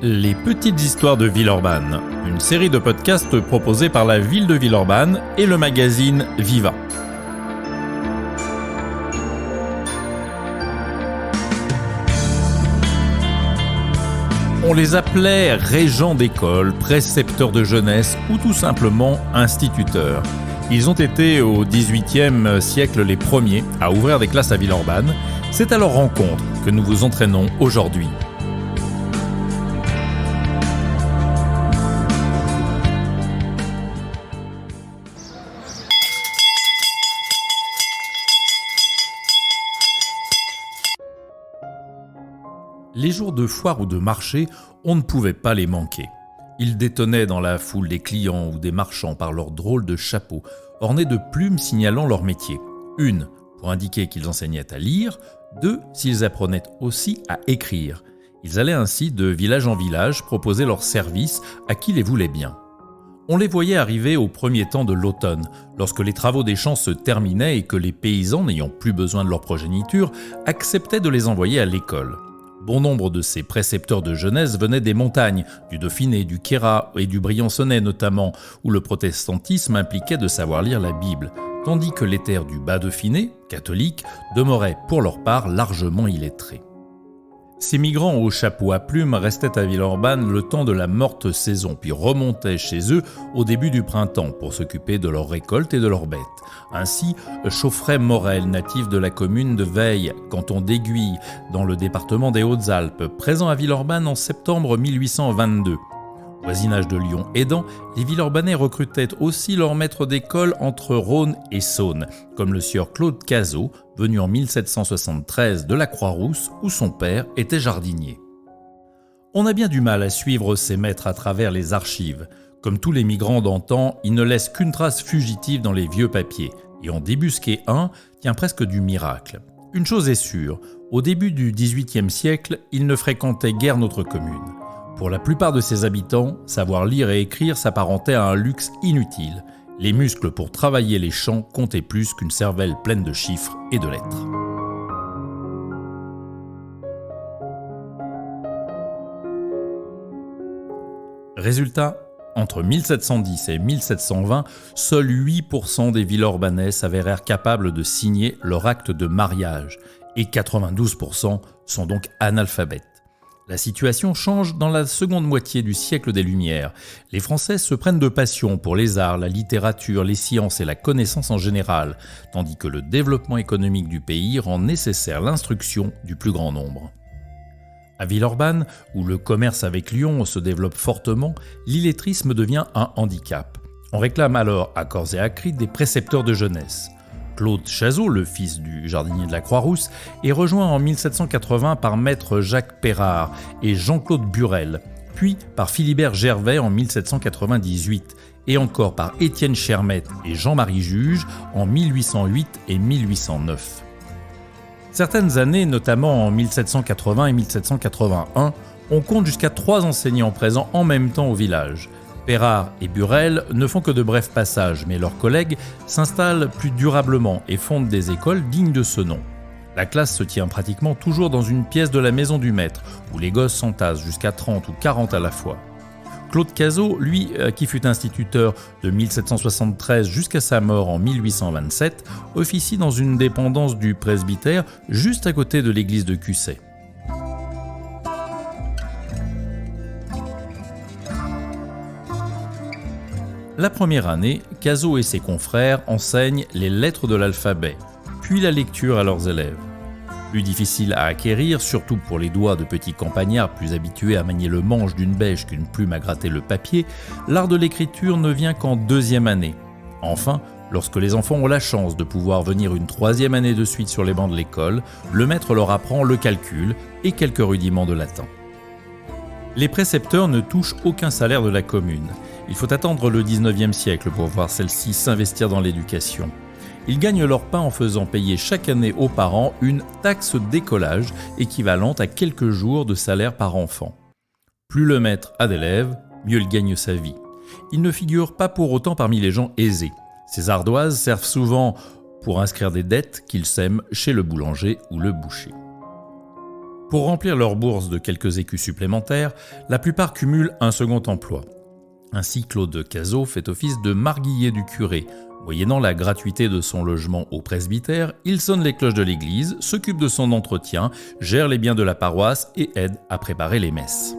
Les petites histoires de Villeurbanne, une série de podcasts proposés par la ville de Villeurbanne et le magazine Viva. On les appelait régents d'école, précepteurs de jeunesse ou tout simplement instituteurs. Ils ont été au XVIIIe siècle les premiers à ouvrir des classes à Villeurbanne. C'est à leur rencontre que nous vous entraînons aujourd'hui. Les jours de foire ou de marché, on ne pouvait pas les manquer. Ils détonnaient dans la foule des clients ou des marchands par leurs drôles de chapeaux, ornés de plumes signalant leur métier. Une, pour indiquer qu'ils enseignaient à lire. Deux, s'ils apprenaient aussi à écrire. Ils allaient ainsi de village en village proposer leurs services à qui les voulait bien. On les voyait arriver au premier temps de l'automne, lorsque les travaux des champs se terminaient et que les paysans, n'ayant plus besoin de leur progéniture, acceptaient de les envoyer à l'école. Bon nombre de ces précepteurs de jeunesse venaient des montagnes, du Dauphiné, du Queyras et du Briançonnais notamment, où le protestantisme impliquait de savoir lire la Bible, tandis que les terres du Bas-Dauphiné, catholiques, demeuraient pour leur part largement illettrés. Ces migrants aux chapeaux à plumes restaient à Villeurbanne le temps de la morte saison, puis remontaient chez eux au début du printemps pour s'occuper de leurs récoltes et de leurs bêtes. Ainsi, Chauffret Morel, natif de la commune de Veille, canton d'Aiguille, dans le département des Hautes-Alpes, présent à Villeurbanne en septembre 1822. Voisinage de Lyon aidant, les Villeurbanais recrutaient aussi leurs maîtres d'école entre Rhône et Saône, comme le sieur Claude Cazot, venu en 1773 de la Croix-Rousse, où son père était jardinier. On a bien du mal à suivre ces maîtres à travers les archives. Comme tous les migrants d'antan, ils ne laissent qu'une trace fugitive dans les vieux papiers, et en débusquer un tient presque du miracle. Une chose est sûre, au début du XVIIIe siècle, ils ne fréquentaient guère notre commune. Pour la plupart de ses habitants, savoir lire et écrire s'apparentait à un luxe inutile. Les muscles pour travailler les champs comptaient plus qu'une cervelle pleine de chiffres et de lettres. Résultat, entre 1710 et 1720, seuls 8% des Villeurbanais s'avérèrent capables de signer leur acte de mariage, et 92% sont donc analphabètes. La situation change dans la seconde moitié du siècle des Lumières. Les Français se prennent de passion pour les arts, la littérature, les sciences et la connaissance en général, tandis que le développement économique du pays rend nécessaire l'instruction du plus grand nombre. À Villeurbanne, où le commerce avec Lyon se développe fortement, l'illettrisme devient un handicap. On réclame alors à corps et à cri des précepteurs de jeunesse. Claude Cazot, le fils du jardinier de la Croix-Rousse, est rejoint en 1780 par maître Jacques Pérard et Jean-Claude Burel, puis par Philibert Gervais en 1798, et encore par Étienne Chermette et Jean-Marie Juge en 1808 et 1809. Certaines années, notamment en 1780 et 1781, on compte jusqu'à 3 enseignants présents en même temps au village. Pérard et Burel ne font que de brefs passages, mais leurs collègues s'installent plus durablement et fondent des écoles dignes de ce nom. La classe se tient pratiquement toujours dans une pièce de la maison du maître, où les gosses s'entassent jusqu'à 30 ou 40 à la fois. Claude Cazot, lui, qui fut instituteur de 1773 jusqu'à sa mort en 1827, officie dans une dépendance du presbytère juste à côté de l'église de Cusset. La première année, Cazot et ses confrères enseignent les lettres de l'alphabet, puis la lecture à leurs élèves. Plus difficile à acquérir, surtout pour les doigts de petits campagnards plus habitués à manier le manche d'une bêche qu'une plume à gratter le papier, l'art de l'écriture ne vient qu'en 2e année. Enfin, lorsque les enfants ont la chance de pouvoir venir une 3e année de suite sur les bancs de l'école, le maître leur apprend le calcul et quelques rudiments de latin. Les précepteurs ne touchent aucun salaire de la commune. Il faut attendre le 19e siècle pour voir celle-ci s'investir dans l'éducation. Ils gagnent leur pain en faisant payer chaque année aux parents une taxe d'écolage équivalente à quelques jours de salaire par enfant. Plus le maître a d'élèves, mieux il gagne sa vie. Il ne figure pas pour autant parmi les gens aisés. Ces ardoises servent souvent pour inscrire des dettes qu'ils sèment chez le boulanger ou le boucher. Pour remplir leur bourse de quelques écus supplémentaires, la plupart cumulent un second emploi. Ainsi, Claude Cazot fait office de marguillier du curé. Moyennant la gratuité de son logement au presbytère, il sonne les cloches de l'église, s'occupe de son entretien, gère les biens de la paroisse et aide à préparer les messes.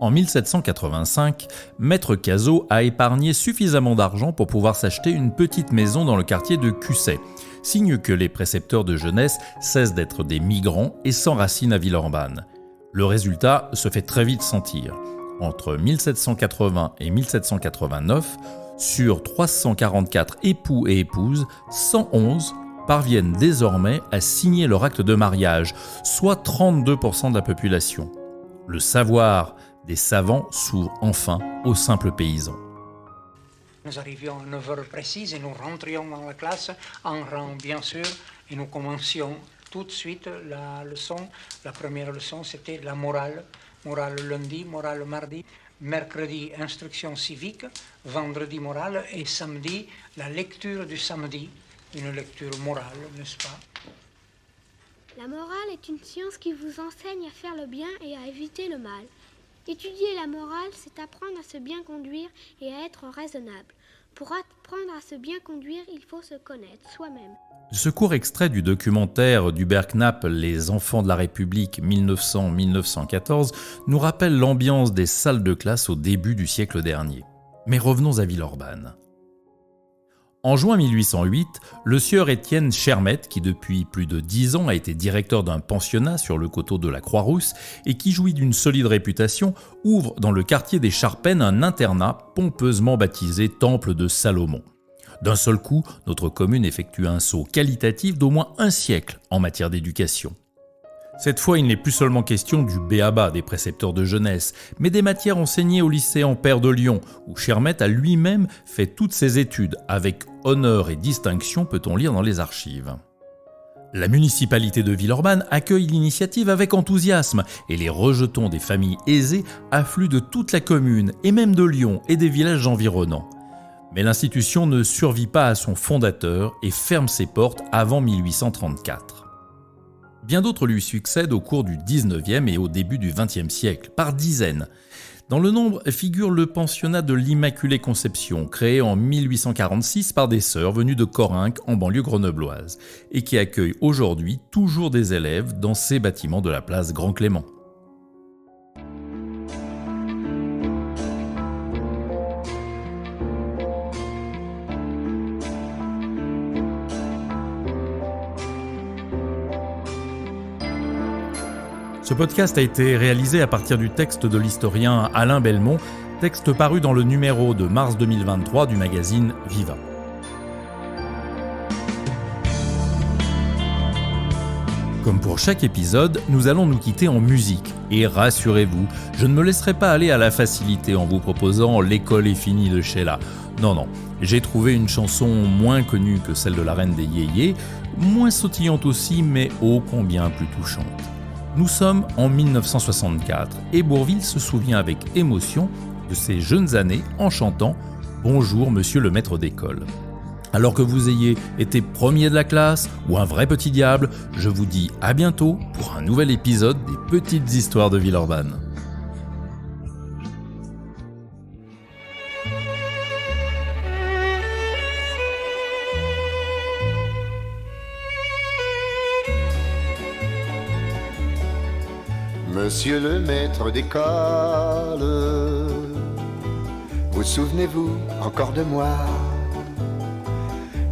En 1785, Maître Cazot a épargné suffisamment d'argent pour pouvoir s'acheter une petite maison dans le quartier de Cusset, signe que les précepteurs de jeunesse cessent d'être des migrants et s'enracinent à Villeurbanne. Le résultat se fait très vite sentir. Entre 1780 et 1789, sur 344 époux et épouses, 111 parviennent désormais à signer leur acte de mariage, soit 32% de la population. Le savoir des savants s'ouvre enfin aux simples paysans. Nous arrivions à 9 heures précises et nous rentrions dans la classe en rang bien sûr et nous commencions tout de suite la leçon. La première leçon c'était la morale. Morale le lundi, morale le mardi, mercredi instruction civique, vendredi morale et samedi la lecture du samedi, une lecture morale, n'est-ce pas? La morale est une science qui vous enseigne à faire le bien et à éviter le mal. Étudier la morale, c'est apprendre à se bien conduire et à être raisonnable. Pour apprendre à se bien conduire, il faut se connaître soi-même. Ce court extrait du documentaire d'Hubert Knapp, Les enfants de la République 1900-1914, nous rappelle l'ambiance des salles de classe au début du siècle dernier. Mais revenons à Villeurbanne. En juin 1808, le sieur Étienne Chermette, qui depuis plus de 10 ans a été directeur d'un pensionnat sur le coteau de la Croix-Rousse et qui jouit d'une solide réputation, ouvre dans le quartier des Charpennes un internat pompeusement baptisé Temple de Salomon. D'un seul coup, notre commune effectue un saut qualitatif d'au moins un siècle en matière d'éducation. Cette fois, il n'est plus seulement question du b.a.-ba des précepteurs de jeunesse, mais des matières enseignées au lycée Ampère de Lyon, où Chermette a lui-même fait toutes ses études, avec honneur et distinction, peut-on lire dans les archives. La municipalité de Villeurbanne accueille l'initiative avec enthousiasme, et les rejetons des familles aisées affluent de toute la commune, et même de Lyon et des villages environnants. Mais l'institution ne survit pas à son fondateur et ferme ses portes avant 1834. Bien d'autres lui succèdent au cours du XIXe et au début du XXe siècle, par dizaines. Dans le nombre figure le pensionnat de l'Immaculée Conception, créé en 1846 par des sœurs venues de Corinque en banlieue grenobloise, et qui accueille aujourd'hui toujours des élèves dans ces bâtiments de la place Grand Clément. Ce podcast a été réalisé à partir du texte de l'historien Alain Belmont, texte paru dans le numéro de mars 2023 du magazine Viva. Comme pour chaque épisode, nous allons nous quitter en musique. Et rassurez-vous, je ne me laisserai pas aller à la facilité en vous proposant « L'école est finie » de Sheila. Non, j'ai trouvé une chanson moins connue que celle de la reine des yéyés, moins sautillante aussi, mais ô combien plus touchante. Nous sommes en 1964 et Bourvil se souvient avec émotion de ses jeunes années en chantant « Bonjour monsieur le maître d'école ». Alors que vous ayez été premier de la classe ou un vrai petit diable, je vous dis à bientôt pour un nouvel épisode des Petites Histoires de Villeurbanne. Monsieur le maître d'école, vous souvenez-vous encore de moi,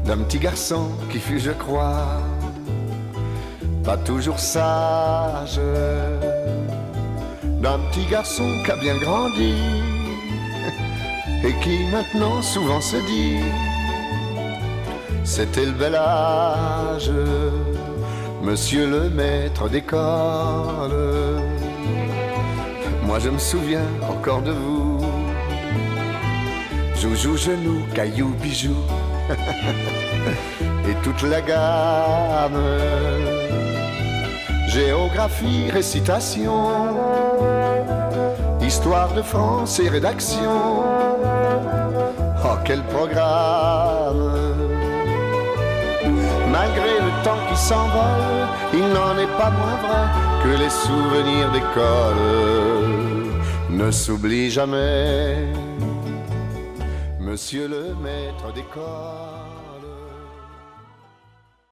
d'un petit garçon qui fut, je crois, pas toujours sage, d'un petit garçon qui a bien grandi et qui maintenant souvent se dit c'était le bel âge, monsieur le maître d'école. Moi je me souviens encore de vous, joujou, genou, caillou, bijou et toute la gamme, géographie, récitation, histoire de France et rédaction. Oh quel programme! malgré le temps qui s'envole, il n'en est pas moins vrai que les souvenirs d'école ne s'oublient jamais. Monsieur le maître d'école.